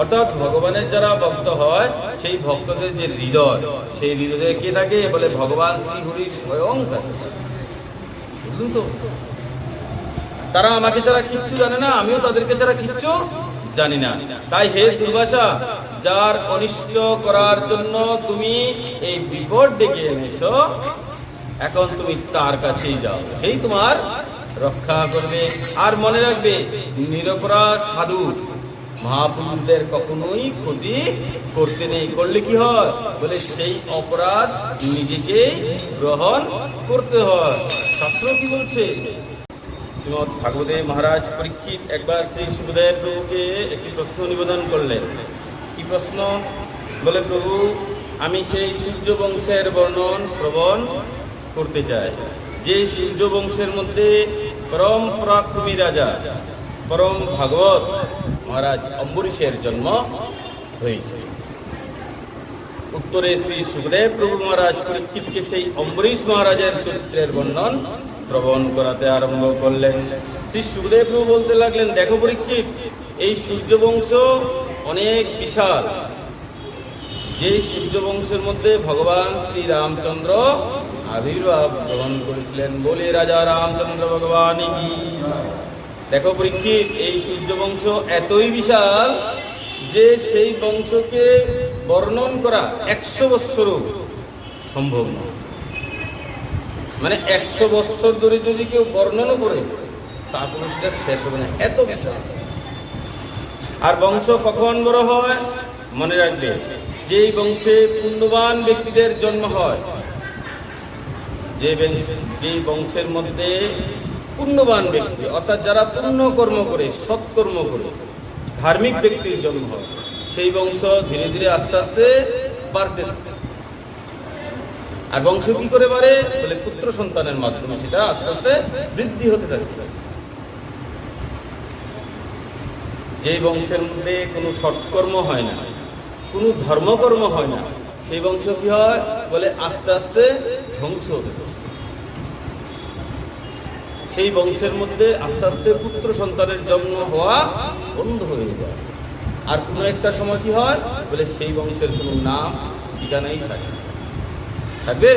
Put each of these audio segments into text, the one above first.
অর্থাৎ ভগবানের যারা ভক্ত হয় সেই ভক্তদের যে হৃদয়, সেই হৃদয়ে কে থাকে বলে ভগবান শ্রীহরি স্বয়ং থাকে। বুঝলেন তো? তারা আমাকে ছাড়া কিচ্ছু জানে না, আমিও তাদেরকে ছাড়া কিচ্ছু জানি না। তাই হে দুর্বাসা, যার অনিষ্ট করার জন্য তুমি এই বিপদ ডেকে এনেছো, এখন তুমি তার কাছেই যাও, সেই তোমার রক্ষা করবে। আর মনে রাখবে, নিরপরাধ সাধু মহাপুরুষদের কখনোই ক্ষতি করতে নেই। করলে কি হয় বলে সেই অপরাধ নিজেকেই গ্রহণ করতে হয়। শাস্ত্র কি বলছে? শ্রীমৎ ভাগবতে মহারাজ পরীক্ষিত একবার শ্রী সুখদেব প্রভুকে একটি প্রশ্ন নিবেদন করলেন। কি প্রশ্ন? বলে, প্রভু, আমি সেই সূর্য বংশের বর্ণন শ্রবণ করতে চাই, যে সূর্য বংশের মধ্যে পরম পরাক্রমী রাজা পরম ভাগবত মহারাজ অম্বরীশের জন্ম হয়েছে। উত্তরে শ্রী সুখদেব প্রভু মহারাজ পরীক্ষিতকে সেই অম্বরীশ মহারাজের চরিত্রের বর্ণন শ্রবণ করাতে আরম্ভ করলেন। শ্রী সুখদেব প্রভু বলতে লাগলেন, দেখো পরীক্ষিত, এই সূর্যবংশ অনেক বিশাল। যে সূর্যবংশের মধ্যে ভগবান শ্রী রামচন্দ্র আবির্ভাব গ্রহণ করেছিলেন, বলে রাজা রামচন্দ্র ভগবান কি। দেখো পরীক্ষিত, এই সূর্যবংশ এতই বিশাল যে সেই বংশকে বর্ণন করা 100 বৎসরও সম্ভব নয়। মানে 100 বৎসর ধরে যদি কেউ বর্ণনা করে, তারপরে সেটা শেষ হবে না, এত বিশাল। আর বংশ কখন বড় হয়? মনে রাখবে, যেই বংশে পুণ্যবান ব্যক্তিদের জন্ম হয়, যে বংশের মধ্যে পুণ্যবান ব্যক্তি অর্থাৎ যারা পুণ্য কর্ম করে, সৎকর্ম করে ধার্মিক ব্যক্তির জন্ম হয়, সেই বংশ ধীরে ধীরে আস্তে আস্তে বাড়তে থাকে। আর বংশ কি করে বাড়ে বলে, পুত্র সন্তানের মাধ্যমে সেটা আস্তে আস্তে বৃদ্ধি হতে থাকে। যে বংশের মধ্যে কোনো সৎকর্ম হয় না, কোনো ধর্মকর্ম হয় না, সেই বংশ কি হয় বলে আস্তে আস্তে ধ্বংস হতে থাকে। সেই বংশের মধ্যে আস্তে আস্তে পুত্র সন্তানের জন্ম হওয়া বন্ধ হয়ে যায়। আর কোনো একটা সময় কি হয় বলে, সেই বংশের কোনো নাম ঠিকানাই থাকবে।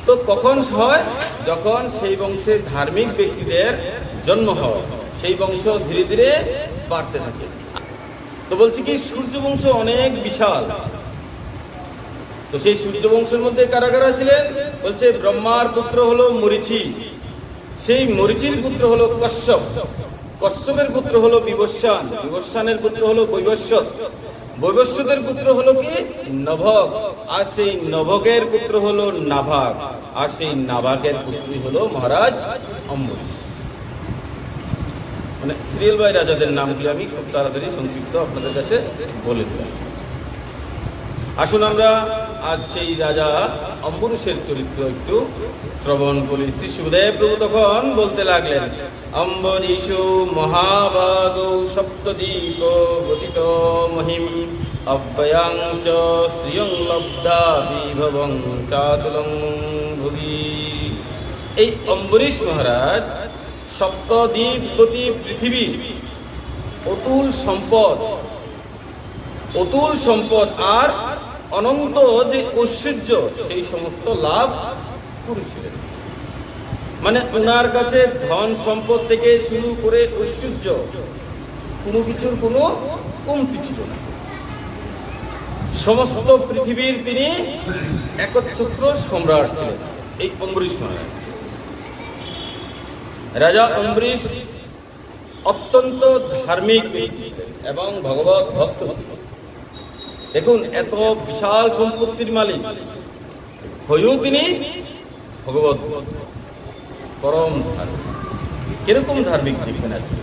তো কখন হয়? যখন সেই বংশের ধার্মিক ব্যক্তিদের জন্ম হয়, সেই বংশ ধীরে ধীরে বাড়তে থাকে। তো বলছি কি, সূর্যবংশ অনেক বিশাল। তো সেই সূর্যবংশের মধ্যে কারা কারা ছিলেন? বলছে, ব্রহ্মার পুত্র হলো মরীচি, সেই মরীচির পুত্র হলো কশ্যপ, কশ্যপের পুত্র হলো বিবস্বান, বিবস্বানের পুত্র হলো বৈবস্বত, বৈবস্বতের পুত্র হলো কি নভক, আর সেই নভকের পুত্র হলো নাভাগ, আর সেই নাভাগের পুত্রই হলো মহারাজ অম্বরীশ। মানে সিরিয়াল বাই রাজাদের নামগুলি আমি খুব তাড়াতাড়ি সংক্ষিপ্ত আপনাদের কাছে বলে দিলাম। আসুন আমরা আজ সেই রাজা অম্বরীশের চরিত্র একটু শ্রবণ করি। শ্রী সুখদেব প্রভু তখন বলতে লাগলেন, অম্বরীশো মহাভাগো সপ্তদ্বীপ গতিত মহিম অব্যয়াং চ শ্রিয়ং লব্ধা বিভবং চাতুলং ভুবি। এই অম্বরীশ মহারাজ সপ্তদ্বীপ গতি পৃথিবী, অতুল সম্পদ আর অনন্ত যে ঐশ্বর্য, সেই সমস্ত লাভ করেছিলেন। মানে ওনার কাছে ধন সম্পদ থেকে শুরু করে ঐশ্বর্য, কোনো কিছুর কোনো কমতি ছিল না। সমস্ত পৃথিবীর তিনি একচ্ছত্র সম্রাট ছিলেন এই অম্বরীশ মহারাজ। রাজা অম্বরীশ অত্যন্ত ধার্মিক এবং ভগবত ভক্ত ছিলেন। দেখুন, এত বিশাল সম্পত্তির মালিক হয়েও তিনি ভগবত পরম ধার্মিক। কিরকম ধার্মিক দেখবেন আছে।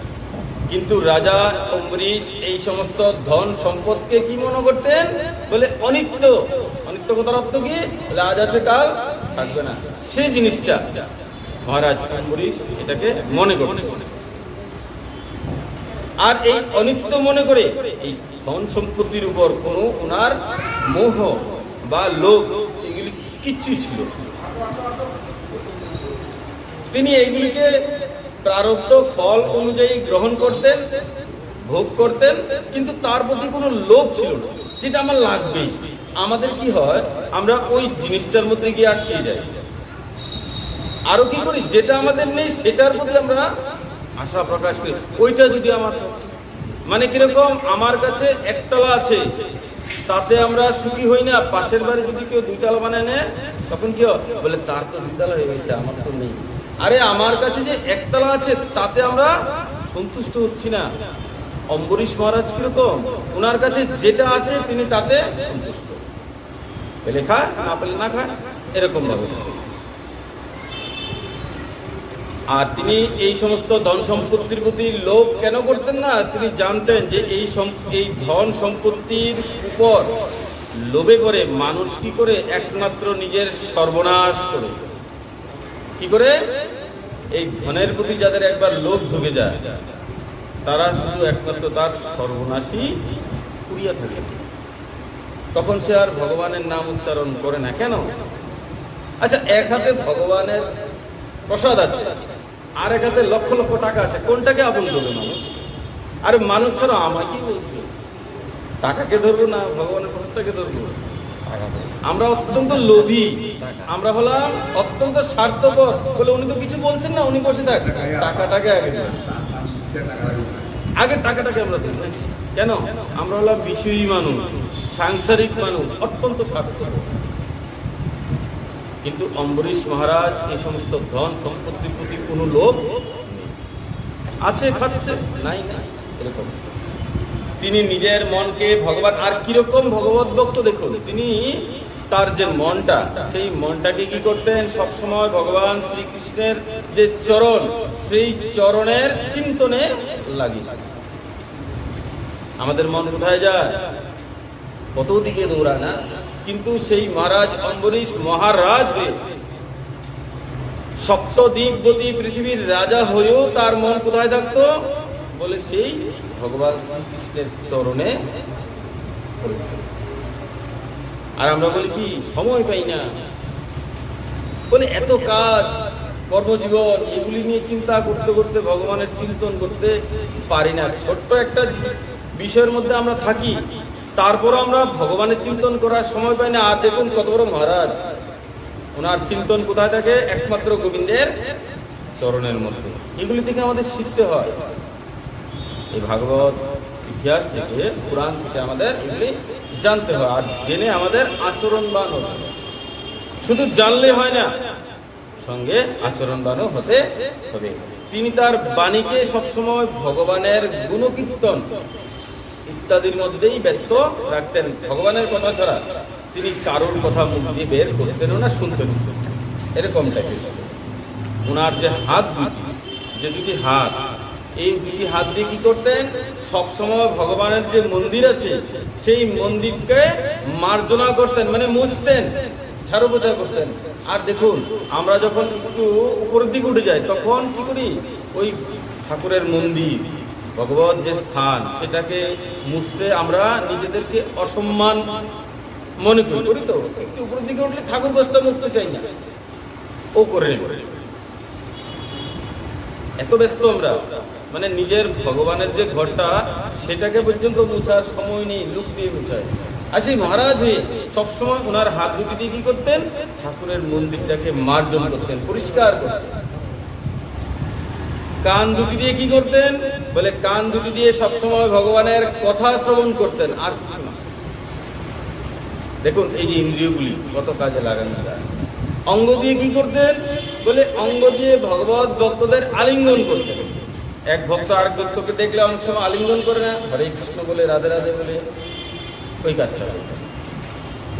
কিন্তু রাজা অম্বরীশ এই সমস্ত ধন সম্পদকে কি মনে করতেন বলে অনিত্য। অনিত্য কথার অর্থ কি বলে, আজ আছে কাল থাকবে না, সেই জিনিসটা মহারাজ অম্বরীশ এটাকে মনে করতেন। আর এই অনিত্য মনে করে এই ধন সম্পত্তির উপর কোনো ওনার মোহ বা লোভ এগুলি কিচ্ছুই ছিল। তিনি এইগুলিকে প্রারব্ধ ফল অনুযায়ী গ্রহণ করতেন, ভোগ করতেন, কিন্তু তার প্রতি কোনো লোভ ছিল না, যেটা আমার লাগবেই। আমাদের কি হয়, আমরা ওই জিনিসটার মধ্যে গিয়ে আটকে যাই, আরো কি করি, যেটা আমাদের নেই সেটার প্রতি আমরা আশা প্রকাশ করি, ওইটা যদি আমার, মানে কিরকম, আমার কাছে একতলা আছে তাতে আমরা সুখী হই না, পাশের বাড়ি যদি কেউ দুইতলা বানায় নেয় তখন কি হয়, বলে তার তো দুইতলা হয়ে গেছে, আমার তো নেই। আরে আমার কাছে যে একতলা আছে তাতে আমরা সন্তুষ্ট হচ্ছি না। অম্বরীশ মহারাজ কিরকম, ওনার কাছে যেটা আছে তিনি তাতে সন্তুষ্ট, পেলে খায় না পেলে না খায়, এরকম ভাবে। আর তিনি এই সমস্ত ধন সম্পত্তির প্রতি লোভ কেন করতেন না, তিনি জানতেন যে এই ধন সম্পত্তির উপর লোভে করে মানুষ কি করে, একমাত্র নিজের সর্বনাশ করে। কি করে, এই ধনের প্রতি যাদের একবার লোভ ঢুকে যায় তারা শুধু একমাত্র তার সর্বনাশই করিয়া থাকে, তখন সে আর ভগবানের নাম উচ্চারণ করে না। কেন? আচ্ছা, এক হাতে ভগবানের প্রসাদ আছে, আর এক হাতে লক্ষ লক্ষ টাকা আছে, কোনটাকে আপন করবে মানুষ? আরে মানুষ ছাড়া আমাকে কি বলছে, টাকাকে ধরবো না ভগবানের প্রসাদটাকে ধরবো? আমরা অত্যন্ত লোভী, আমরা হলাম অত্যন্ত স্বার্থপর। বলে উনি তো কিছু বলছেন না, উনি বসে থাক, টাকাটাকে আগে দেবেন, আগে টাকাটাকে আমরা দেব। কেন? আমরা হলাম বিষয়ী মানুষ, সাংসারিক মানুষ, অত্যন্ত স্বার্থপর। কিন্তু অম্বরীশ মহারাজ এই সমস্ত ধন সম্পত্তির প্রতি কোনো লোভ আছে, খাচ্ছে নাই না, এরকম। তিনি নিজের মনকে ভগবান, আর কিরকম ভগবত ভক্ত দেখুন, তিনি তার যে মনটা, সেই মনটাকে কি করতেন, সবসময় ভগবান শ্রীকৃষ্ণের যে চরণ, সেই চরণের চিন্তনে লাগি। আমাদের মন কোথায় যায়, কত দিকে দৌড়ায় না, কিন্তু সেই মহারাজ অম্বরীশ মহারাজ হয়ে, সপ্তদ্বীপবতী পৃথিবীর রাজা হয়েও তার মন কোথায় থাকতো, বলে সেই ভগবান শ্রীকৃষ্ণের চরণে। আর আমরা বলি কি, সময় পাই না, বলে এত কাজ, কর্মজীবন, এগুলি নিয়ে চিন্তা করতে করতে ভগবানের চিন্তন করতে পারি না। ছোট্ট একটা বিষয়ের মধ্যে আমরা থাকি, তারপর আমরা ভগবানের চিন্তন করার সময় পাই না। আর দেখুন কত বড় মহারাজ, ওনার চিন্তন কোথায় থাকে, একমাত্র গোবিন্দের চরণের মধ্যে। এগুলি থেকে আমাদের শিখতে হয়, এই ভাগবত ইতিহাস থেকে, পুরাণ থেকে আমাদের এগুলি জানতে হয়, আর জেনে আমাদের আচরণবান হতে হয়। শুধু জানলে হয় না, সঙ্গে আচরণবানও হতে হবে। তিনি তার বাণীকে সবসময় ভগবানের গুণকীর্তন ইত্যাদির মধ্যেই ব্যস্ত রাখতেন। ভগবানের কথা ছাড়া তিনি কারোর কথা মুখ দিয়ে বের করতেন না, শুনতেন, এরকম টাইপের। ওনার যে হাত দুটি, যে দুটি হাত, এই দুটি হাত দিয়ে কি করতেন, সবসময় ভগবানের যে মন্দির আছে সেই মন্দিরকে মার্জনা করতেন, মানে মুছতেন, ঝাড়ু পোছা করতেন। আর দেখুন, আমরা যখন একটু উপরের দিকে উঠে যাই তখন কি করি, ওই ঠাকুরের মন্দির, ভগবত যে স্থান, সেটাকে মুছতে আমরা নিজেদেরকে অসম্মান মনে করি। তো একটু উপরের দিকে উঠলে ঠাকুর গোষ্ঠটা মুছতে চাই না, ও করে এত ব্যস্ত আমরা, মানে নিজের ভগবানের যে ঘরটা, সেটাকে পর্যন্ত মুছার সময় নেই, লুক দিয়ে মুছায়। আর সেই মহারাজ হয়ে সবসময় ওনার হাত দুটি দিয়ে কি করতেন, ঠাকুরের মন্দিরটাকে মার্জন করতেন, পরিষ্কার করতেন। কান দুটি দিয়ে কি করতেন, বলে কান দুটি দিয়ে সবসময় ভগবানের কথা শ্রবণ করতেন, আর কিছু না। দেখুন এই যে ইন্দ্রিয়গুলি কত কাজে লাগানো যায়। অঙ্গ দিয়ে কি করতেন, বলে অঙ্গ দিয়ে ভগবত ভক্তদের আলিঙ্গন করতেন। এক ভক্ত আরেক ভক্তকে দেখলে অনেক সময় আলিঙ্গন করে না, হরে কৃষ্ণ বলে, রাধে রাধে বলে, ওই কাজটা করতেন।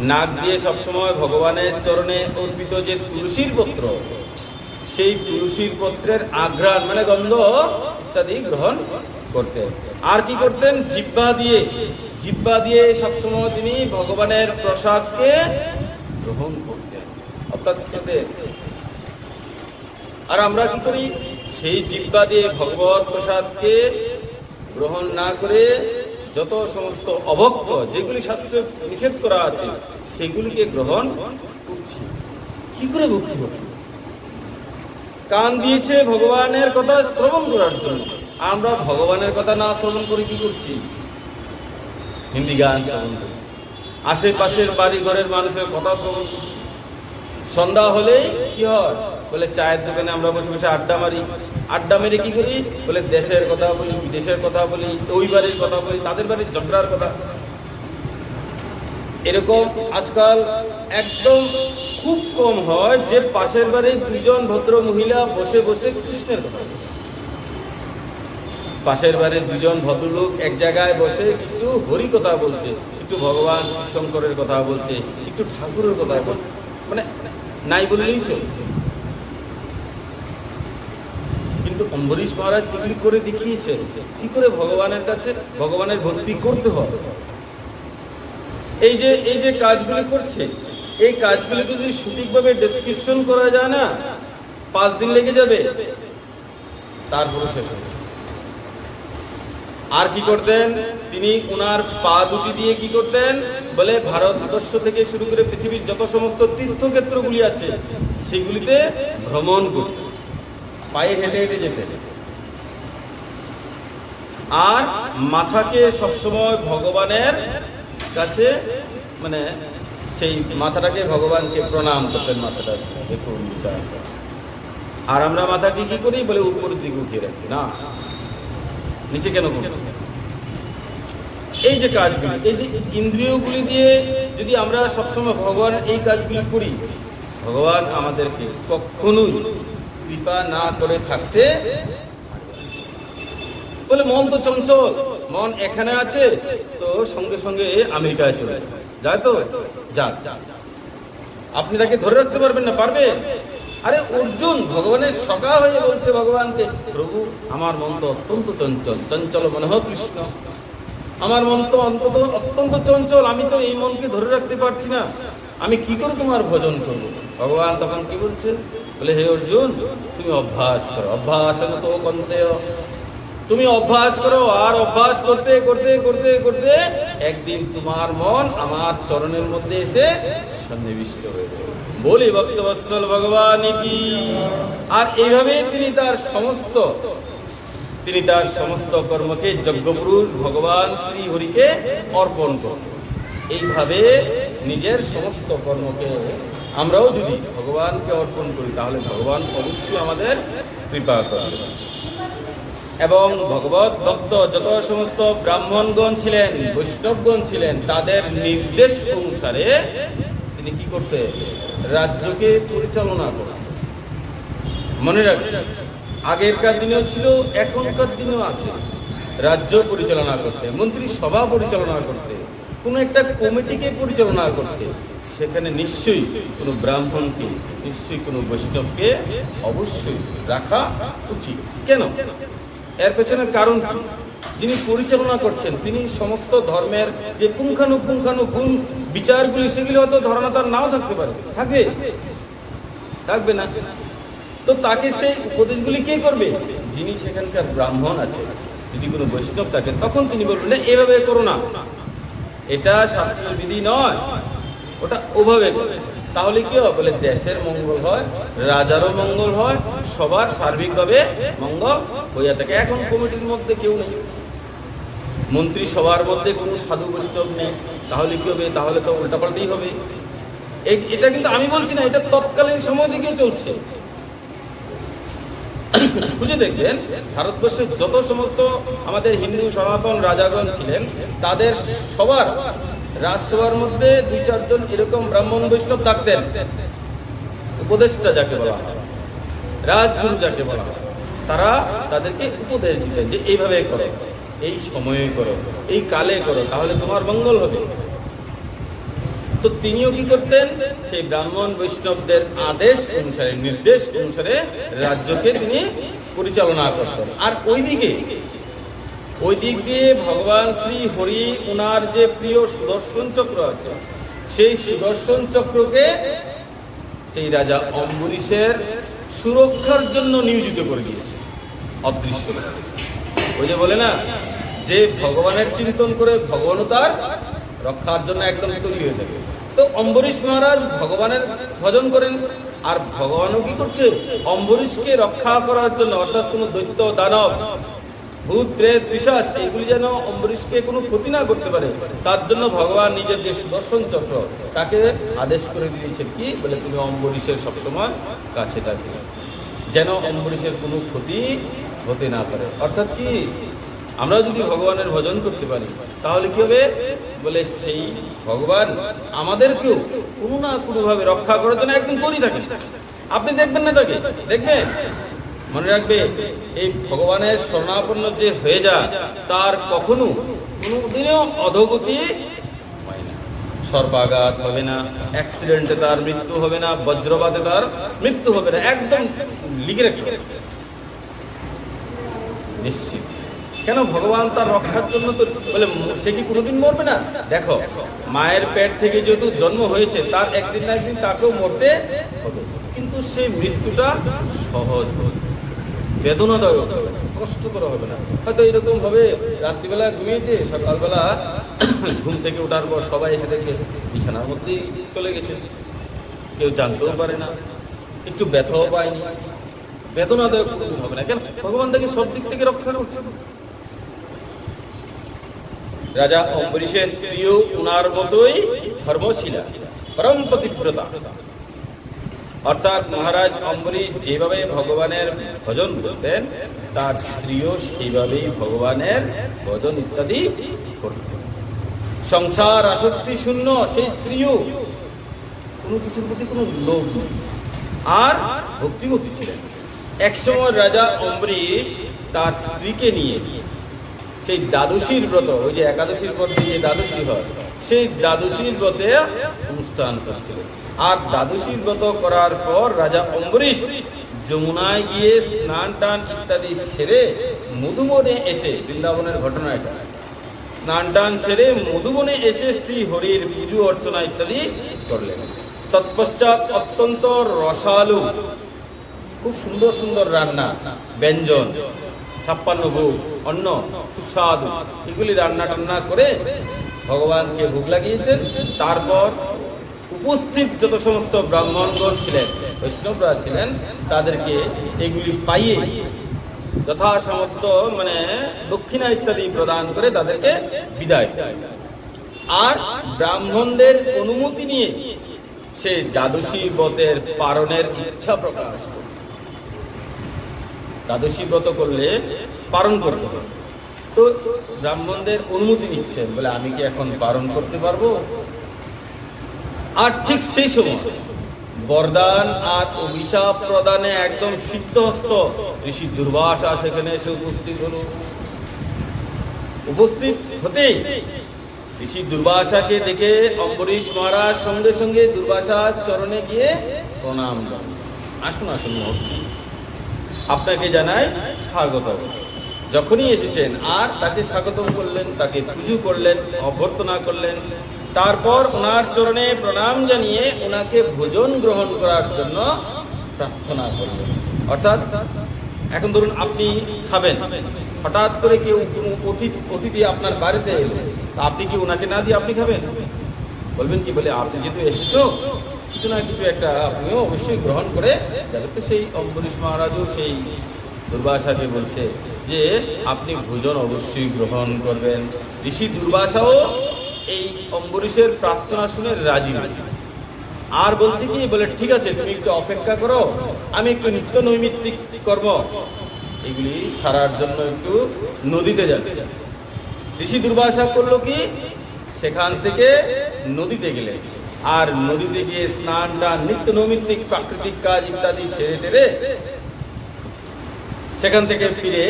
নাক দিয়ে সবসময় ভগবানের চরণে অর্পিত যে তুলসীর পত্র, সেই তুলসীর পত্রের আঘ্রাণ, মানে গন্ধ ইত্যাদি গ্রহণ করতেন। আর কি করতেন, জিহ্বা দিয়ে সবসময় তিনি ভগবানের প্রসাদকে গ্রহণ করতেন, অর্থাৎ খেতেন। আর আমরা কি করি, সেই জিহ্বা দিয়ে ভগবত প্রসাদকে গ্রহণ না করে যত সমস্ত অভক্ত, যেগুলি শাস্ত্রে নিষেধ করা আছে, সেগুলিকে গ্রহণ করছি। কি করে ভক্তি হবে? কান দিয়েছে ভগবানের কথা শ্রবণ করার জন্য, আমরা ভগবানের কথা না শ্রবণ করে কি করছি? হিন্দি গান শ্রবণ করি, আশেপাশের বাড়ি ঘরের মানুষের কথা শ্রবণ করছি। সন্ধ্যা হলেই কি হয়? বলে চায়ের দোকানে আমরা বসে বসে আড্ডা মারি। আড্ডা মেরে কি করি? বলে দেশের কথা বলি, বিদেশের কথা বলি, ওই বাড়ির কথা বলি, তাদের বাড়ির ঝগড়ার কথা। এরকম আজকাল একদম খুব কম হয় যে পাশের বাড়ির দুজন ভদ্র মহিলা বসে বসে কৃষ্ণের কথা বলে। পাশের বাড়ির দুজন ভদ্রলোক এক জায়গায় বসে একটু হরি কথা বলছে, একটু ভগবান শঙ্করের কথা বলছে, একটু ঠাকুরের কথা বলছে, মানে নাই বললেই চলছে। কিন্তু অম্বরীশ মহারাজ এগুলি করে দেখিয়েছে কি করে ভগবানের কাছে ভগবানের ভক্তি করতে হবে। এই যে কাজগুলি করছে, এই কাজগুলিকে যদি সঠিকভাবে ডেসক্রিপশন করা যায় না, 5 দিন লেগে যাবে, তারপরে শেষ হবে। আর কি করতেন তিনি? উনার পা দুটি দিয়ে কি করতেন? বলে ভারতবর্ষ থেকে শুরু করে পৃথিবীর যত সমস্ত তীর্থক্ষেত্রগুলি আছে সেগুলিতে ভ্রমণ করতেন, পায়ে হেঁটে হেঁটে যেতেন। আর মাথাকে সবসময় ভগবানের কাছে, মানে সেই মাথাটাকে ভগবানকে প্রণাম করতেন, মাথাটা দেখুন বিচার। আর আমরা মাথাকে কি করি? বলে উপর দিকে উঠিয়ে রাখি, না নিচে কেন করি? এই যে কাজগুলি, এই যে ইন্দ্রিয়গুলি দিয়ে যদি আমরা সবসময় ভগবানের এই কাজগুলি করি, ভগবান আমাদেরকে কখনোই কৃপা না করে থাকতে। বলে মন তো চঞ্চল, মন এখানে আছে তো সঙ্গে সঙ্গে আমেরিকায় চলে যায়, তো যাক, আপনি তাকে ধরে রাখতে পারবেন না? পারবেন? আরে অর্জুন ভগবানের সখা হয়ে বলছে ভগবানকে, প্রভু আমার মন তো অত্যন্ত চঞ্চল, চঞ্চল মনঃ কৃষ্ণ, আমার মন তো অত্যন্ত চঞ্চল, আমি তো এই মনকে ধরে রাখতে পারছি না, আমি কি করে তোমার ভজন করব? ভগবান তখন কি বলছে? বলে হে অর্জুন, তুমি অভ্যাস করো, অভ্যাসন তো কন্তেয়, তুমি অভ্যাস করো, আর অভ্যাস করতে করতে করতে করতে একদিন তোমার মন আমার চরণের মধ্যে এসে সন্নিবিষ্ট হয়ে যাবে। বলি ভক্তবৎসল ভগবান কি। আর এইভাবে তিনি তার সমস্ত কর্মকে যজ্ঞপুরুষ ভগবান শ্রী হরিকে অর্পণ করেন। এইভাবে নিজের সমস্ত কর্মকে আমরাও যদি ভগবানকে অর্পণ করি তাহলে ভগবান অবশ্যই আমাদের কৃপা করবেন। এবং ভগবত ভক্ত যত সমস্ত ব্রাহ্মণগণ ছিলেন, বৈষ্ণবগণ ছিলেন, তাদের নির্দেশ অনুসারে তিনি কি করতে? রাজ্যকে পরিচালনা করতেন। মনে রাখবেন, আগেরকার দিনেও ছিল, এখনকার দিনেও আছে। রাজ্য পরিচালনা করতে, মন্ত্রী সভা পরিচালনা করতে, কোনো একটা কমিটিকে পরিচালনা করতে, সেখানে নিশ্চয়ই কোনো ব্রাহ্মণকে, নিশ্চয়ই কোনো বৈষ্ণবকে অবশ্যই রাখা উচিত। কেন? এর পেছনে কারণ কি? যিনি পরিচালনা করছেন তিনি সমস্ত ধর্মের যে পুঙ্খানুপুঙ্খানুগুণ বিচারগুলি, সেগুলি হয়তো ধারণা তার নাও থাকতে পারে, থাকবে না। তো তাকে সেই উপদেশগুলি কে করবে? যিনি সেখানকার ব্রাহ্মণ আছে। যদি কোনো বৈষ্ণব থাকে তখন তিনি বলবেন, এভাবে করো না, এটা শাস্ত্রের বিধি নয়, ওটা ওভাবে করে। তাহলে কি হয়? বলে দেশের মঙ্গল হয়, রাজারও মঙ্গল হয়, সবার সার্বিকভাবে মঙ্গল হইয়া থাকে। এখন কমিটির মধ্যে কেউ নেই, মন্ত্রী সবার মধ্যে কোনো সাধু বৈষ্ণব নেই, তাহলে কি হবে? তাহলে তো উল্টাপাল্টাই হবে। এটা কিন্তু আমি বলছি না, এটা তৎকালীন সময় থেকে চলছে। খুঁজে দেখবেন ভারতবর্ষে যত সমস্ত আমাদের হিন্দু সনাতন রাজাগণ ছিলেন, তাদের সবার রাজসভার মধ্যে 2-4 জন এরকম ব্রাহ্মণ বৈষ্ণব থাকতেন। উপদেষ্টা যাকে বলা হয়, রাজগুরু যাকে বলা হয়, তারা তাদেরকে উপদেশ দিতেন যে এইভাবে করো, এই সময়ে করো, এই কালে করো, তাহলে তোমার মঙ্গল হবে। তো তিনিও কি করতেন? সেই ব্রাহ্মণ বৈষ্ণবদের আদেশ অনুসারে, নির্দেশ অনুসারে রাজ্যকে তিনি পরিচালনা করতেন। আর ওই দিক দিয়ে ভগবান শ্রী হরি ওনার যে প্রিয় সুদর্শন চক্র আছে, সেই সুদর্শন চক্রকে সেই রাজা অম্বরীশের সুরক্ষার জন্য নিয়োজিত করে দিয়েছে, অদৃশ্য। ওই যে বলে না যে ভগবানের চিন্তন করে ভগবানও তার রক্ষার জন্য একদম তৈরি হয়ে থাকে। তো অম্বরীশ মহারাজ ভগবানের ভজন করেন, আর ভগবানও কি করছে? অম্বরীশকে রক্ষা করার জন্য, অর্থাৎ কোনো দৈত্য দানব ভূত প্রেত পিশাচ এগুলি যেন অম্বরীশকে কোনো ক্ষতি না করতে পারে, তার জন্য ভগবান নিজের যে সুদর্শন চক্র তাকে আদেশ করে দিয়েছেন কি বলে, তুমি অম্বরীশের সবসময় কাছে থাকবে, যেন অম্বরীশের কোনো ক্ষতি হতে না পারে। অর্থাৎ কি, আমরা যদি ভগবানের ভজন করতে পারি তাহলে কি হবে বলে, সেই ভগবান আমাদেরকেও কোনো না কোনোভাবে রক্ষা করার জন্য একদম তৈরি থাকেন। আপনি দেখবেন না তাকে, দেখবেন, মনে রাখবে এই ভগবানের শরণাপন্ন যে হয়ে যায় তার কখনো কোনোদিনও অধোগতি হয় না, সর্বাঘাত হবে না, অ্যাক্সিডেন্টে তার মৃত্যু হবে না, বজ্রপাতে তার মৃত্যু হবে না, একদম লিখে রাখি নিশ্চিত। কেন, ভগবান তার রক্ষার জন্য তো বলে, সে কি কোনোদিন মরবে না? দেখো, মায়ের পেট থেকে যেহেতু জন্ম হয়েছে, তার একদিন না একদিন তাকেও মরতে হবে, কিন্তু সেই মৃত্যুটা সহজ হবে, বেদনাদায়ক হবে, কষ্টকর হবে না। হয়তো এরকম ভাবে রাত্রিবেলা ঘুমিয়েছে, সকালবেলা ঘুম থেকে ওঠার পর সবাই এসে দেখে বিছানার মধ্যেই চলে গেছে, কেউ জানতেও পারে না, একটু ব্যথাও পায়নি, বেদনাদায়ক হবে না। কেন, ভগবান তাকে সব দিক থেকে রক্ষা করতে। রাজা অম্বরীশের স্ত্রীও উনার মতোই ধর্মশীলা, পরম পতিব্রতা। অর্থাৎ মহারাজ অম্বরীশ যেভাবে ভগবানের ভজন করতেন, তার স্ত্রীও সেইভাবেই ভগবানের ভজন ইত্যাদি করতেন। সংসার আসক্তি শূন্য সেই স্ত্রীও, কোনো কিছুর প্রতি কোনো লোভ আর ভক্তিমতী ছিলেন। একসময় রাজা অম্বরীশ তার স্ত্রীকে নিয়ে সেই দ্বাদশীর ব্রত, ওই যে একাদশীর পর যে দ্বাদশী হয়, সেই দ্বাদশীর ব্রতে অনুষ্ঠান করেছিলেন। আর দ্বাদশীর ব্রত করার পর রাজা অম্বরীশ যমুনায় গিয়ে স্নান টান ইত্যাদি সেরে মধুবনে এসে, বৃন্দাবনের ঘটনা এটা, স্নান টান সেরে মধুবনে এসে শ্রী হরির পুজো অর্চনা ইত্যাদি করলেন। তৎপশ্চাৎ অত্যন্ত রসালু, খুব সুন্দর সুন্দর রান্না, ব্যঞ্জন, 56 ভোগ, অন্ন, সুস্বাদু, এগুলি রান্না টান্না করে ভগবানকে ভোগ লাগিয়েছেন। তারপর উপস্থিত যত সমস্ত ব্রাহ্মণগণ ছিলেন, বৈষ্ণবরা ছিলেন, তাদেরকে এগুলি পাইয়ে যথাসমস্ত মানে দক্ষিণা ইত্যাদি প্রদান করে তাদেরকে বিদায় দেয়। আর ব্রাহ্মণদের অনুমতি নিয়ে সে দ্বাদশী ব্রতের পালনের ইচ্ছা প্রকাশ করে। দ্বাদশী ব্রত করলে পালন করতে হবে, তো ব্রাহ্মণদের অনুমতি নিচ্ছেন, বলে আমি কি এখন পালন করতে পারবো? আর ঠিক সেই সময় বরদান আর অভিশাপ প্রদানে একদম সিদ্ধহস্ত ঋষি দুর্বাসা সেখানে এসে উপস্থিত হলো। উপস্থিত হতেই ঋষি দুর্বাসাকে দেখে অম্বরীশ মহারাজ সঙ্গে সঙ্গে দুর্বাসার চরণে গিয়ে প্রণাম করেন। আসুন আসুন মহর্ষি, আপনাকে জানাই স্বাগত। যখনই এসেছেন আর তাকে স্বাগতম করলেন, তাকে পুজো করলেন, অভ্যর্থনা করলেন, তারপর ওনার চরণে প্রণাম জানিয়ে ওনাকে ভোজন গ্রহণ করার জন্য প্রার্থনা করলেন। অর্থাৎ এখন ধরুন আপনি খাবেন, হঠাৎ করে কেউ কোনো অতিথি আপনার বাড়িতে এলো, আপনি কি ওনাকে না দিয়ে আপনি খাবেন? বলবেন কি, বলে আপনি যেহেতু এসেছো কিছু না কিছু একটা আপনিও অবশ্যই গ্রহণ করে যাবে। তো সেই অম্বরীশ মহারাজও সেই দুর্বাসাকে বলছে যে আপনি ভোজন অবশ্যই গ্রহণ করবেন। ঋষি দুর্বাসাও এই অম্বরীশের প্রার্থনা শুনে রাজি আর বলছে কি, বলে ঠিক আছে তুমি একটু অপেক্ষা করো, আমি একটু নিত্য নৈমিত্তিক কর্ম এগুলি সারার জন্য একটু নদীতে যাবে। ঋষি দুর্বাসা করলো কি, সেখান থেকে নদীতে গেলে, আর নদীতে গিয়ে স্নান টান নিত্য নৈমিত্তিক প্রাকৃতিক কাজ ইত্যাদি সেরে টেরে সেখান থেকে ফিরে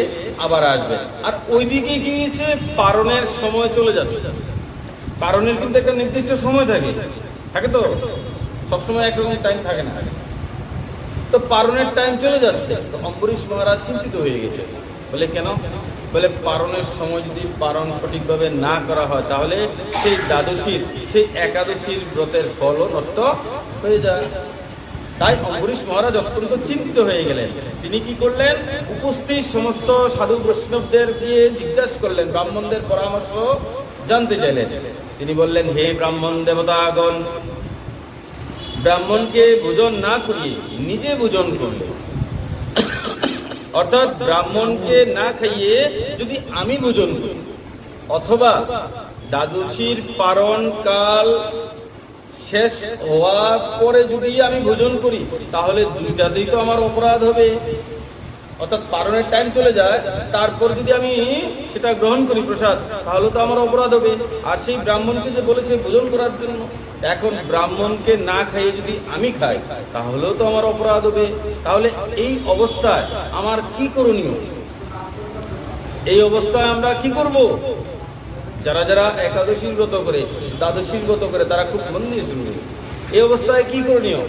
আবার আসবে। আর ওইদিকে গিয়েছে পারণের সময় চলে যাচ্ছে। পারণের কিন্তু একটা নির্দিষ্ট সময় থাকে, তো সবসময় একরকম টাইম থাকে না। তো পারণের টাইম চলে যাচ্ছে, তো অম্বরীশ মহারাজ চিন্তিত হয়ে গেছে। বলে কেন? বলে পারণের সময় যদি পারণ সঠিকভাবে না করা হয় তাহলে সেই দ্বাদশীর সেই একাদশীর ব্রতের ফলও নষ্ট হয়ে যায়। তাই অম্বরীশ মহারাজ অত্যন্ত চিন্তিত হয়ে গেলেন। তিনি কি করলেন, উপস্থিত সমস্ত সাধু বৈষ্ণবদের গিয়ে জিজ্ঞাসা করলেন, ব্রাহ্মণদের পরামর্শ জানতে চাইলেন। তিনি বললেন, হে ব্রাহ্মণ দেবতাগণ, ব্রাহ্মণকে ভোজন না করিয়ে নিজে ভোজন করলে অর্থাৎ ব্রাহ্মণকে না খাইয়ে যদি আমি ভোজন করি, অথবা দ্বাদশীর পারণ কাল শেষ হওয়ার পরে যদি আমি ভোজন করি, তাহলে দুইটাতেই তো আমার অপরাধ হবে। অর্থাৎ পারণের টাইম চলে যায়, তারপর যদি আমি সেটা গ্রহণ করি প্রসাদ, তাহলে তো আমার অপরাধ হবে। আর সেই ব্রাহ্মণকে যে বলেছে ভোজন করার জন্য, এখন ব্রাহ্মণকে না খাইয়ে যদি আমি খাই, তাহলেও তো আমার অপরাধ হবে। তাহলে এই অবস্থায় আমার কি করণীয়? এই অবস্থায় আমরা কি করব? যারা যারা একাদশীর ব্রত করে, দ্বাদশীর ব্রত করে, তারা খুব মন দিয়ে শুনবে। এই অবস্থায় কি করণীয়?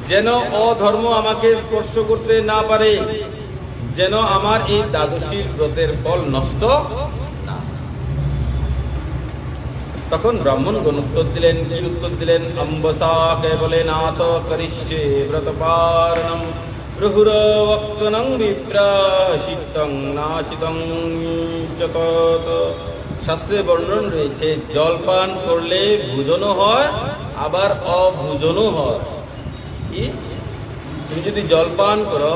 যেন অধর্ম আমাকে স্পর্শ করতে না পারে, যেন আমার এই দ্বাদশীর ব্রতের ফল নষ্ট না। তখন ব্রাহ্মণগণ উত্তর দিলেন, কি উত্তর দিলেন? অম্বসাকে বলে নাথ করিষ্যে ব্রত পারণম রহুরবক্তনং বিপ্রাশিতং নাশিতং চতত। শাস্ত্রে বর্ণন রয়েছে, জলপান করলে ভোজনও হয়, আবার অভোজনও হয়। কি? তুমি যদি জলপান করো,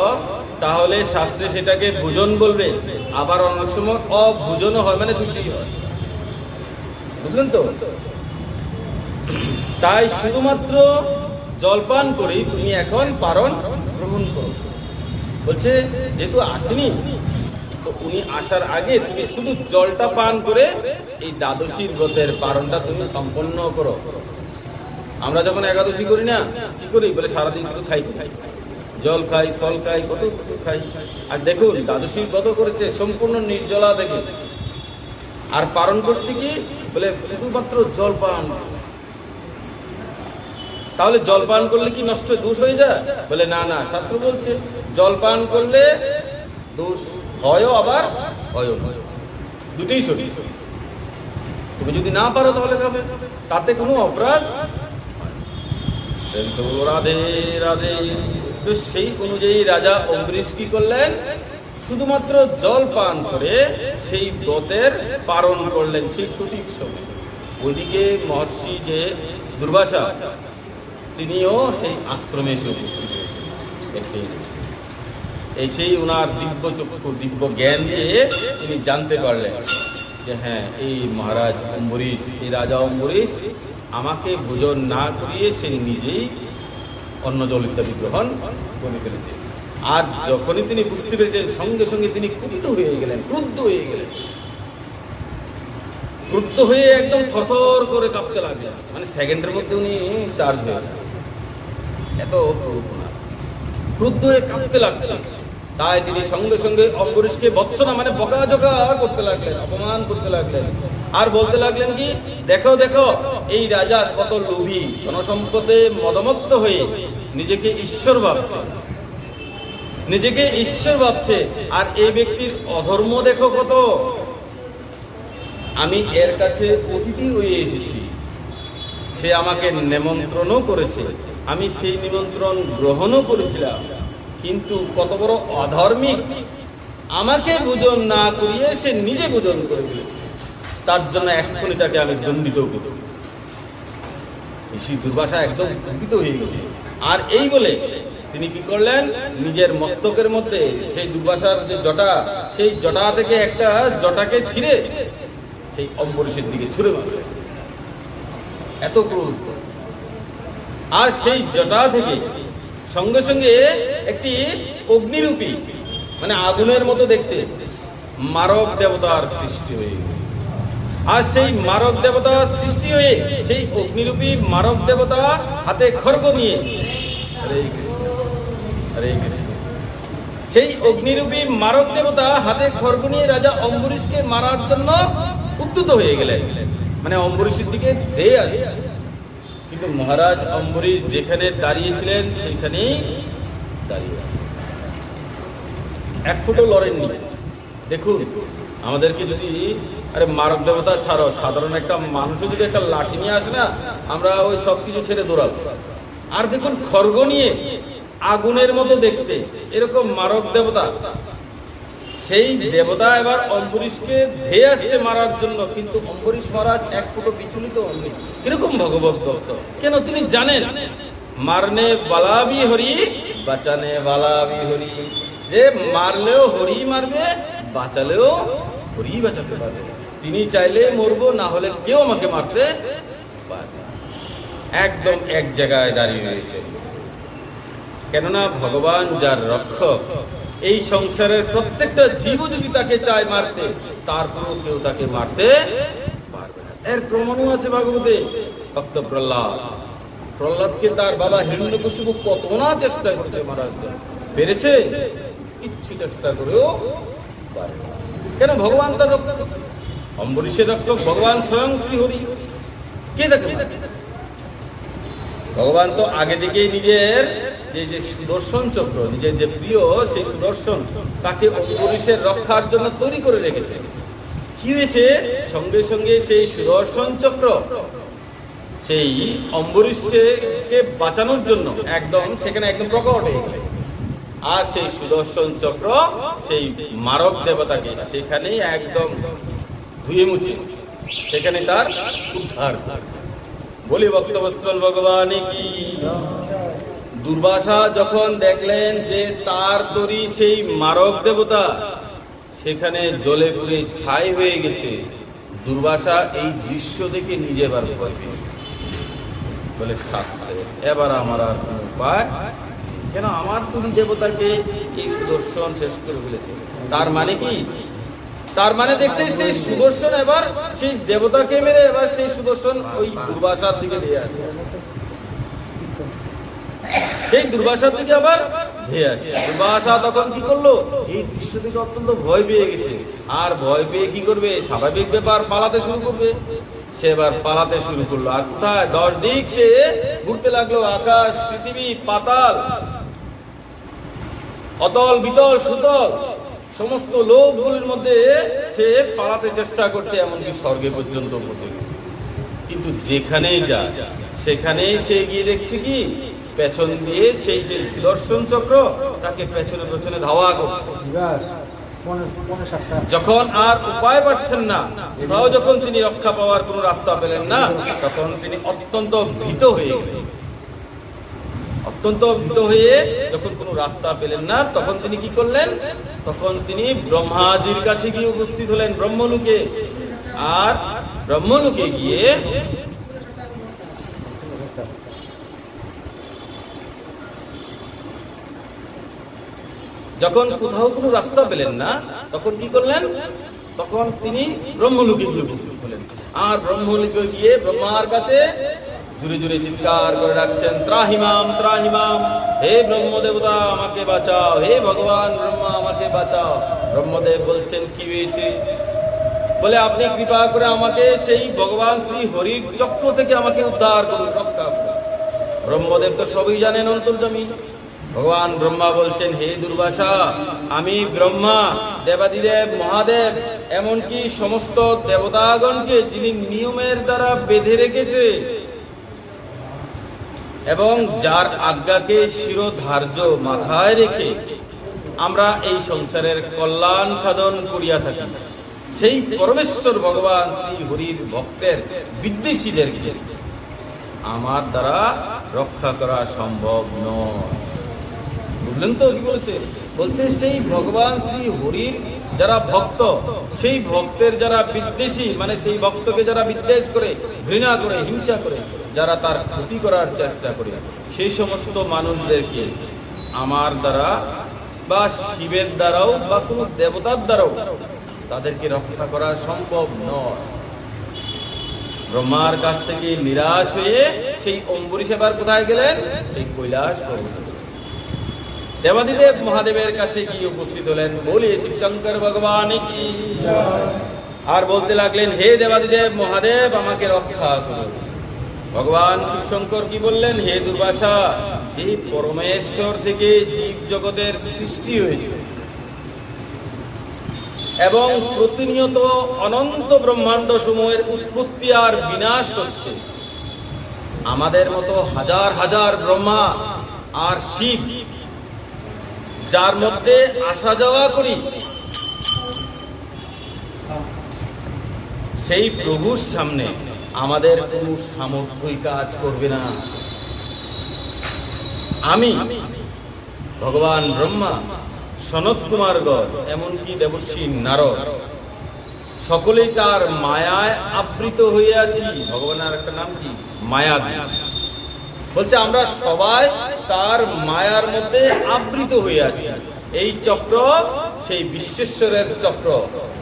তাহলে শাস্ত্রে সেটাকে ভোজন বলবে, আবার অনেক সময় অভোজনও হয়, মানে দুটোই হয়। বুঝলেন তো? তাই শুধুমাত্র জলপান করেই তুমি এখন পারণ গ্রহণ করো। বলছে যেহেতু আসেনি, তো উনি আসার আগে তুমি শুধু জলটা পান করে এই দ্বাদশীর ব্রতের পারণটা তুমি সম্পন্ন করো। আমরা যখন একাদশী করি না, কি করি? বলে সারাদিন শুধু খাই, জল খাই, ফল খাই, কত খাই। আর দেখুন দ্বাদশীর ব্রত করেছে সম্পূর্ণ নির্জলা থেকে, আর পারণ করছে কি? বলে শুধুমাত্র জল পান। তাহলে জল পান করলে কি নষ্ট দোষ হয়ে যায়? বলে না না, শাস্ত্র বলছে জল পান করলে দোষ হয়, আবার হয়, দুটোই সঠিক। তুমি যদি না পারো তাহলে খাবে, তাতে কোনো অপরাধ। রাধে রাধে। তো সেই অনুযায়ী রাজা অম্বরীশ কি করলেন? শুধুমাত্র জল পান করে সেই ব্রতের পালন করলেন সেই সঠিক সময়। ওইদিকে মহর্ষি যে দুর্বাসা, তিনিও সেই আশ্রমে এসে উপস্থিত হয়েছেন। এই সেই ওনার দিব্য চক্ষু, দিব্য জ্ঞান দিয়ে তিনি জানতে পারলেন যে হ্যাঁ, এই মহারাজ অম্বরীশ, এই রাজা অম্বরীশ আমাকে ভোজন না করিয়ে সে নিজেই অন্ন জল ইত্যাদি গ্রহণ করে ফেলেছে। আর যখনই তিনি বুঝতে পেরেছেন, সঙ্গে সঙ্গে তিনি কুপিত হয়ে গেলেন, ক্রুদ্ধ হয়ে গেলেন। ক্রুদ্ধ হয়ে একদম থরথর করে কাঁপতে লাগলেন, মানে সেকেন্ডের মধ্যে উনি চার্জ হয়ে গেলেন। এত ক্রুদ্ধ হয়ে কাঁপতে লাগছেন। তাই তিনি সঙ্গে সঙ্গে অম্বরীশকে ভৎসনা, মানে বকাঝকা করতে লাগলেন, অপমান করতে লাগলেন। আর বলতে লাগলেন কি? দেখো দেখো, এই রাজা কত লোভী, ধনসম্পদে মদমত্ত হয়ে নিজেকে ঈশ্বর ভাবছে, নিজেকে ঈশ্বর ভাবছে। আর এই ব্যক্তির অধর্ম দেখো কত। আমি এর কাছে অতিথি হয়ে এসেছি, সে আমাকে নিমন্ত্রণও করেছে, আমি সেই নিমন্ত্রণ গ্রহণও করেছিলাম, কিন্তু কত বড় অধার্মিক, আমাকে ভোজন না করিয়ে সে নিজে ভোজন করে ফেলেছে। তার জন্য এক্ষুনি তাকে আমি দণ্ডিত করব। সেই দুর্বাসা একদম কুপিত হয়ে গেছে। আর এই বলে তিনি কি করলেন? নিজের মস্তকের মধ্যে সেই দুর্বাসার যে জটা, সেই জটা থেকে একটা জটাকে ছিঁড়ে সেই অম্বরীশের দিকে ছুঁড়ে মারলেন। এত ক্রোধ। আর সেই জটা থেকে সঙ্গে সঙ্গে একটি অগ্নিরূপী, মানে আগুনের মতো দেখতে মারক দেবতার সৃষ্টি হয়ে গেল। আর সেই মারক দেবতা সৃষ্টি হয়ে সেই অগ্নিরূপী মারক দেবতা হাতে খড়গ নিয়ে, হরে কৃষ্ণ হরে কৃষ্ণ, সেই অগ্নিরূপী মারক দেবতা হাতে খড়গ নিয়ে রাজা অম্বরীশকে মারার জন্য উদ্যত হয়ে গেলেন, মানে অম্বরীশের দিকে ধেয়ে আসে। কিন্তু মহারাজ অম্বরীশ যেখানে দাঁড়িয়েছিলেন সেখানেই দাঁড়িয়ে আছে, এক ফুটও লড়েননি। দেখুন, আমাদেরকে যদি আরে মারক দেবতা ছাড়ো, সাধারণ একটা মানুষও যদি একটা লাঠি নিয়ে আসে না, আমরা ওই সব কিছু ছেড়ে দৌড়াবো। আর দেখুন খড়গ নিয়ে আগুনের মতো দেখতে এরকম মারক দেবতা, সেই দেবতা এবার অম্বরীশকে ধেয়ে আসছে মারার জন্য। কিন্তু অম্বরীশ মহারাজ এক ফুটো বিচলিত হননি। কিরকম ভগবত ভক্ত, কেন? তিনি জানেন মারনে বালা ভি হরি, বাঁচানে বালা ভি হরি। যে মারলেও হরি মারবে, বাঁচালেও হরি বাঁচাতে পারবে। তিনি চাইলে মরবো, না হলে কেউ আমাকে মারতে পারবে। একদম এক জায়গায় দাঁড়িয়ে রয়েছে। কেননা ভগবান যার রক্ষক, এই সংসারের প্রত্যেকটা জীব যদি তাকে চায় মারতে, তারপরেও কেউ তাকে মারতে পারবে না। এর প্রমাণও আছে ভাগবতে। ভক্ত প্রহ্লাদকে তার বাবা হিরণ্যকশিপু কত না চেষ্টা করেছে মারার জন্য, পেরেছে? কিচ্ছু চেষ্টা করেও পারে না। কেন? ভগবান তার রক্ষক, অম্বরীশের রক্ষক ভগবান স্বয়ং শ্রীহরি। কে তাকে? ভগবান তো আগে থেকেই নিজের যে সুদর্শন চক্র, নিজের যে প্রিয় সেই সুদর্শন, তাকে অম্বরীশের রক্ষার জন্য তৈরি করে রেখেছে। কি হয়েছে? সঙ্গে সঙ্গে সেই সুদর্শন চক্র সেই অম্বরীশকে বাঁচানোর জন্য একদম সেখানে একদম প্রকট হয়ে গেল। আর সেই সুদর্শন চক্র সেই মারক দেবতাকে সেখানেই একদম ধুয়ে মুছে সেখানে তার উদ্ধার। বলি ভক্তবৎসল ভগবান কি। দুর্বাসা যখন দেখলেন যে তার তরি সেই মারক দেবতা সেখানে জ্বলে পুড়ে ছাই হয়ে গেছে, দুর্বাসা এই দৃশ্য দেখে নিজে বার ভয় পেয়েছে। বলে শাস্ত্রে এবার আমার আর কোন উপায়, কেন আমার তরি দেবতাকে এই সুদর্শন শেষ করে ফেলেছে। তার মানে কি? তার মানে দেখছে সেই সুদর্শন এবার সেই দেবতাকে মেরে এবার সেই সুদর্শন ওই দুর্বাসার দিকে দিয়ে আসে। সেই দুর্বাসার দিকে আবার ধেয়ে আসে। দুর্বাসা তখন কি করলো? এই দৃশ্য থেকে অত্যন্ত ভয় পেয়ে গেছে। আর ভয় পেয়ে কি করবে? স্বাভাবিক ব্যাপার, পালাতে শুরু করবে। সে এবার পালাতে শুরু করলো। আর কোথায়? 10 দিক সে ঘুরতে লাগলো। আকাশ, পৃথিবী, পাতাল, অতল, বিতল, সুতল, সমস্ত লোকগুলির মধ্যে সে পালাতে চেষ্টা করছে, এমনকি স্বর্গে পর্যন্ত পৌঁছে গেছে। কিন্তু যেখানেই যায় সেখানেই সে গিয়ে দেখছে কি পেছন দিয়ে সেই সুদর্শন চক্র তাকে পেছনে পেছনে ধাওয়া করছে। যখন আর উপায় পাচ্ছেন না, কোথাও যখন তিনি রক্ষা পাওয়ার কোন রাস্তা পেলেন না, তখন তিনি অত্যন্ত ভীত হয়ে গেলেন। অত্যন্ত ভীত হয়ে যখন কোনো রাস্তা পেলেন না, তখন তিনি কি করলেন? তখন তিনি ব্রহ্মাজির কাছে গিয়ে উপস্থিত হলেন, ব্রহ্মলোকে। আর ব্রহ্মলোকে গিয়ে যখন কোথাও কোনো রাস্তা পেলেন না, তখন কি করলেন? তখন তিনি ব্রহ্মলোকে গিয়ে উপস্থিত হলেন। আর ব্রহ্মলোকে গিয়ে ব্রহ্মার কাছে জুড়ে জুড়ে চিৎকার করে ডাকছেন, ত্রাহিমাম ত্রাহিমাম, হে ব্রহ্মদেবতা আমাকে বাঁচাও, হে ভগবান ব্রহ্মা আমাকে বাঁচাও। ব্রহ্মদেব বলছেন, কি হয়েছে? বলে, আপনি কৃপা করে আমাকে সেই ভগবান শ্রী হরির চক্র থেকে আমাকে উদ্ধার করুন, রক্ষা করুন। ব্রহ্মদেব তো সবই জানেন, অন্তর্যামী। ভগবান ব্রহ্মা বলছেন, হে দুর্বাসা, আমি ব্রহ্মা, দেবাদিদেব মহাদেব, এমনকি সমস্ত দেবতাগণকে যিনি নিয়মের দ্বারা বেঁধে রেখেছে এবং যার আজ্ঞাকে শিরোধার্য মাথায় রেখে আমরা এই সংসারের কল্যাণ সাধন করিয়া থাকি, সেই পরমেশ্বর ভগবান শ্রী হরির ভক্তের বিদ্বেষীদেরকে আমার দ্বারা রক্ষা করা সম্ভব নয়। বুঝলেন তো কি বলছে? বলছে সেই ভগবান শ্রী হরির যারা ভক্ত, সেই ভক্তের যারা বিদ্বেষী, মানে সেই ভক্তকে যারা বিদ্বেষ করে, ঘৃণা করে, হিংসা করে, যারা তার ক্ষতি করার চেষ্টা করে, সেই সমস্ত মানুষদেরকে আমার দ্বারা বা শিবের দ্বারাও বা কোনো দেবতার দ্বারাও তাদেরকে রক্ষা করা সম্ভব নয়। ব্রহ্মার কাছ থেকে নিরাশ হয়ে সেই অম্বরীশ এবার কোথায় গেলেন? সেই কৈলাস পর্বতে। দেবাদিদেব মহাদেবের কাছে গিয়ে উপস্থিত হলেন। বলি শিবশঙ্কর ভগবান কি। আর বলতে লাগলেন, হে দেবাদিদেব মহাদেব আমাকে রক্ষা করুন। ভগবান শিবশঙ্কর কি বললেন? হে দুর্বাসা, যে পরমেশ্বর থেকে জীব জগতের সৃষ্টি হয়েছে এবং প্রতিনিয়ত অনন্ত ব্রহ্মাণ্ড সমূহের উৎপত্তি আর বিনাশ হচ্ছে, আমাদের মতো হাজার হাজার ব্রহ্মা আর শিব যার মধ্যে আসা যাওয়া করি, সেই প্রভুর সামনে আমাদের কোনো সামর্থ্যই কাজ করবে না। আমি ভগবান ব্রহ্মা সনত কুমারগণ, এমনকি দেবর্ষী নারদ, সকলেই তার মায়ায় আবৃত হয়ে আছি। ভগবানের একটা নাম কি? মায়াবী। বলছে আমরা সবাই তার মায়ার মধ্যে আবৃত হয়ে আছি। এই চক্র সেই বিশ্বেশ্বরের চক্র,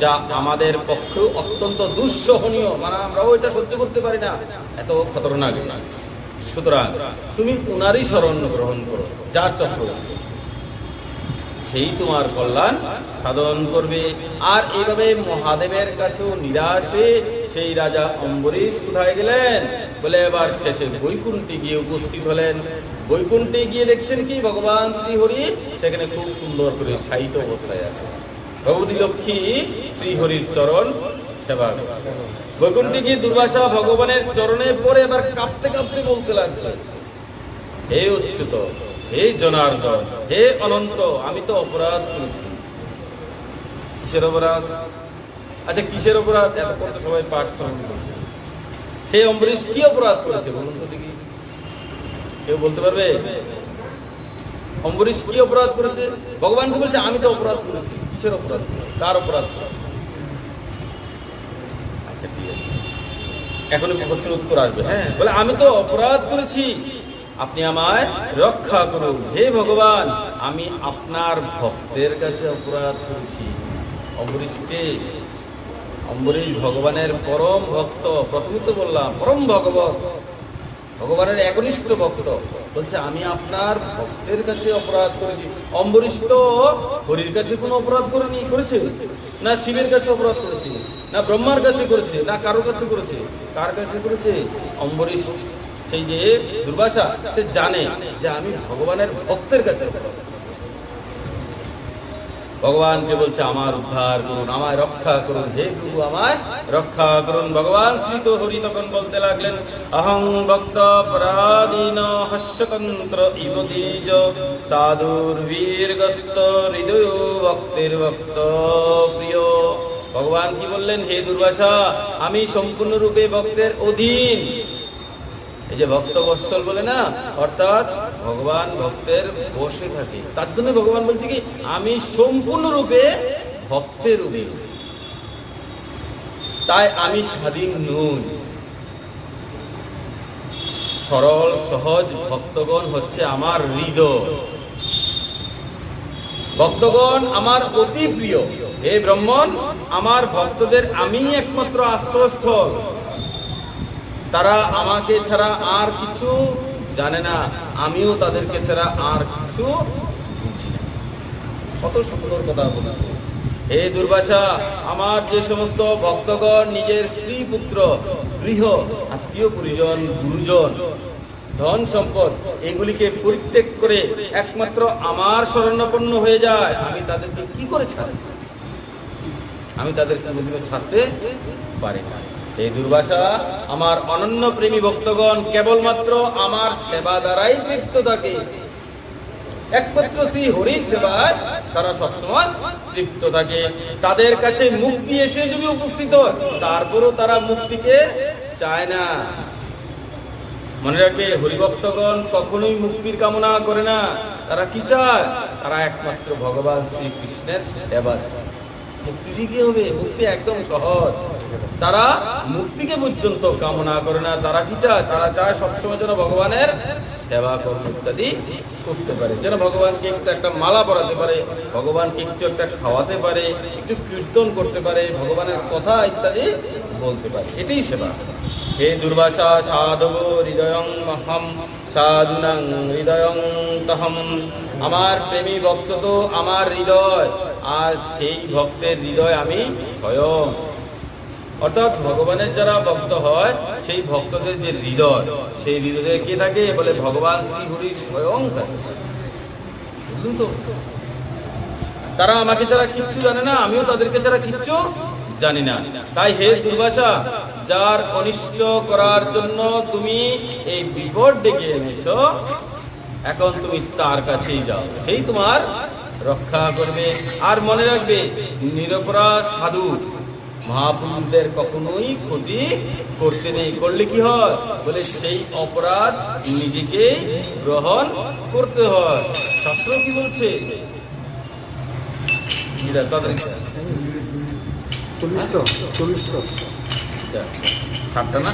যা আমাদের পক্ষে অত্যন্ত দুঃসহনীয়, মানে আমরাও এটা সহ্য করতে পারি না, এত খতরনাক। সুতরাং তুমি উনারই শরণ গ্রহণ করো, যার চক্র, সেই তোমার কল্যাণ সাধন করবে। আর এইভাবে মহাদেবের কাছেও নিরাশে সেই রাজা অম্বরীশ কোথায় গেলেন? বলে এবার শেষে বৈকুণ্ঠে গিয়ে উপস্থিত হলেন। বৈকুণ্ঠে গিয়ে দেখছেন কি ভগবান শ্রীহরি সেখানে খুব সুন্দর করে শায়িত অবস্থায় আছে। ভগবতী লক্ষ্মী শ্রীহরির চরণ সেবা। বৈকুণ্ঠে গিয়ে দুর্বাসা ভগবানের চরণে পড়ে এবার কাঁপতে কাঁপতে বলতে লাগছে, হে অচ্যুত, হে জনার্দন, হে অনন্ত, আমি তো অপরাধ করেছি। কিসের অপরাধ? আচ্ছা কিসের অপরাধ? এতক্ষণ তো সবাই পাঠ শ্রবণ করছে। সেই অম্বরীশ কি অপরাধ করেছে বলুন তো দেখি, কেউ বলতে পারবে? অম্বরীশ কি অপরাধ করেছে? ভগবানকে বলছে আমি তো অপরাধ করেছি। কিসের অপরাধ? কার অপরাধ? আচ্ছা ঠিক আছে, এখন প্রশ্নের উত্তর আসবে। হ্যাঁ, বলে আমি তো অপরাধ করেছি, আপনি আমায় রক্ষা করুন। হে ভগবান, আমি আপনার ভক্তের কাছে অপরাধ করেছি। অম্বরীশকে, অম্বরীশ ভগবানের পরম ভক্ত, প্রথমে তো বললাম পরম ভগবত, ভগবানের একনিষ্ঠ ভক্ত। বলছে আমি আপনার ভক্তের কাছে অপরাধ করেছি। অম্বরীশ তো হরির কাছে কোনো অপরাধ করেনি, করেছে না শিবের কাছে অপরাধ করেছে, না ব্রহ্মার কাছে করেছে, না কারো কাছে করেছে। কার কাছে করেছে? অম্বরীশ, সেই যে দুর্বাসা, সে জানে যে আমি ভগবানের ভক্তের কাছে। ভগবানকে বলছে আমার উদ্ধার করুন, আমায় রক্ষা করুন, হে প্রভু আমায় রক্ষা করুন। ভগবান শ্রী হরি তখন বলতে লাগলেন, অহং ভক্ত পরাধীন হাস্যতন্ত্র ইব দ্বিজ সাধুর্বীর্গস্ত হৃদয় ভক্তের ভক্ত প্রিয়। ভগবান কি বললেন? হে দুর্বাসা, আমি সম্পূর্ণরূপে ভক্তের অধীন। এই যে ভক্ত বৎসল বলে না, অর্থাৎ ভগবান ভক্তের বসে থাকে। তার জন্য ভগবান বলছে কি আমি সম্পূর্ণরূপে ভক্তের অধীন, তাই আমি স্বাধীন নই। সরল সহজ ভক্তগণ হচ্ছে আমার হৃদয়, ভক্তগণ আমার অতি প্রিয়। হে ব্রহ্মণ, আমার ভক্তদের আমি একমাত্র আশ্রয়স্থল। তারা আমাকে ছাড়া আর কিছু জানে না, আমিও তাদেরকে ছাড়া আর কিছু বুঝি না। কত সুন্দর কথা বলেছে। হে দুর্বাসা, আমার যে সমস্ত ভক্তগণ নিজের স্ত্রী পুত্র গৃহ আত্মীয় পরিজন গুরুজন ধন সম্পদ এগুলিকে পরিত্যাগ করে একমাত্র আমার শরণাপন্ন হয়ে যায়, আমি তাদেরকে কি করে ছাড়ি? আমি তাদেরকে ছাড়তে পারি না। এই দুর্বাসা, আমার অনন্য প্রেমী ভক্তগণ কেবলমাত্র আমার সেবা দ্বারাই তৃপ্ত থাকে। একমাত্র শ্রী হরির সেবায় তারা সবসময় তৃপ্ত থাকে। তাদের কাছে মুক্তি এসে যদি উপস্থিত হয়, তারপরও তারা মুক্তিকে চায় না। মনে রাখবে, হরিভক্তগণ কখনোই মুক্তির কামনা করে না। তারা কি চায়? তারা একমাত্র ভগবান শ্রীকৃষ্ণের সেবা চায়। মুক্তি দিয়ে কি হবে? মুক্তি একদম সহজ। তারা মুক্তিকে পর্যন্ত কামনা করে না। তারা কি চায়? তারা চায় সবসময় যেন ভগবানের সেবা কর্ম ইত্যাদি করতে পারে, যেন ভগবানকে একটু একটা মালা পরাতে পারে, ভগবানকে একটু একটা খাওয়াতে পারে, একটু কীর্তন করতে পারে, ভগবানের কথা ইত্যাদি বলতে পারে। এটাই সেবা। হে দুর্বাসা, সাধব হৃদয়ং মহম সাধুনাং হৃদয়ং তহম। আমার প্রেমী ভক্ত তো আমার হৃদয়, আর সেই ভক্তের হৃদয় আমি স্বয়ং। অর্থাৎ ভগবানের যারা ভক্ত হয়, সেই ভক্তদের যে হৃদয়, সেই হৃদয়ে কে থাকে? বলে ভগবান শ্রী হরি স্বয়ং থাকে। বুঝলেন তো? তারা আমাকে ছাড়া কিচ্ছু জানে না, আমিও তাদেরকে ছাড়া কিচ্ছু জানি না। তাই হে দুর্বাসা, যার অনিষ্ট করার জন্য তুমি এই বিপদ ডেকে এনেছো, এখন তুমি তার কাছেই যাও, সেই তোমার রক্ষা করবে। আর মনে রাখবে, নিরপরাধ সাধু মহাপুরুষদের কখনোই ক্ষতি করতে নেই। করলে কি হয়? বলে সেই অপরাধ নিজেকে গ্রহণ করতে হয়। শাস্ত্র কি বলছে? তাড়াতাড়ি 40 তো 40 তো আচ্ছা, 7টা না?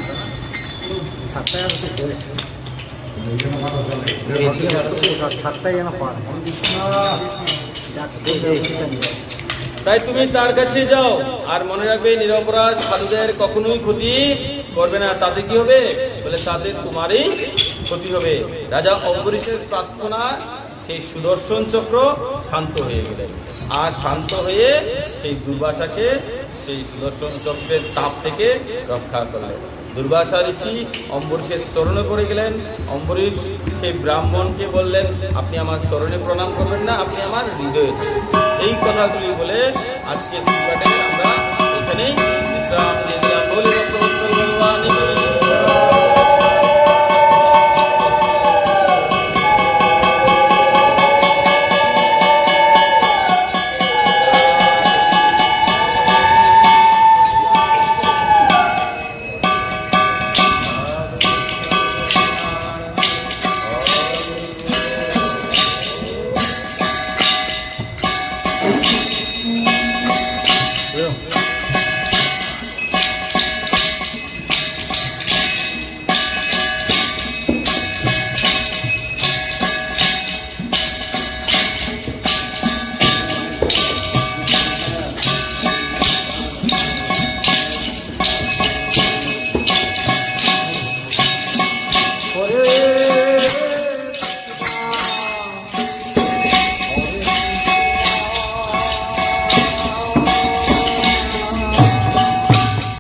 7টায় আর কি শেষ 7টায় যেন পার তাই তুমি তার কাছে যাও, আর মনে রাখবে নিরপরাধ সাধুদের কখনোই ক্ষতি করবে না। তাতে কি হবে বলে, তাদের তোমারই ক্ষতি হবে। রাজা অম্বরীশের প্রার্থনা, সেই সুদর্শন চক্র শান্ত হয়ে গেলেন, আর শান্ত হয়ে সেই দুর্বাসাকে সেই সুদর্শন চক্রের তাপ থেকে রক্ষা করলেন। দুর্বাসা ঋষি অম্বরীশের চরণে পড়ে গেলেন। অম্বরীশ সেই ব্রাহ্মণকে বললেন, আপনি আমার চরণে প্রণাম করবেন না, আপনি আমার হৃদয়ে থাকবেন। এই কথাগুলি বলে আজকে আমরা এখানেই বিশ্রাম নিলাম।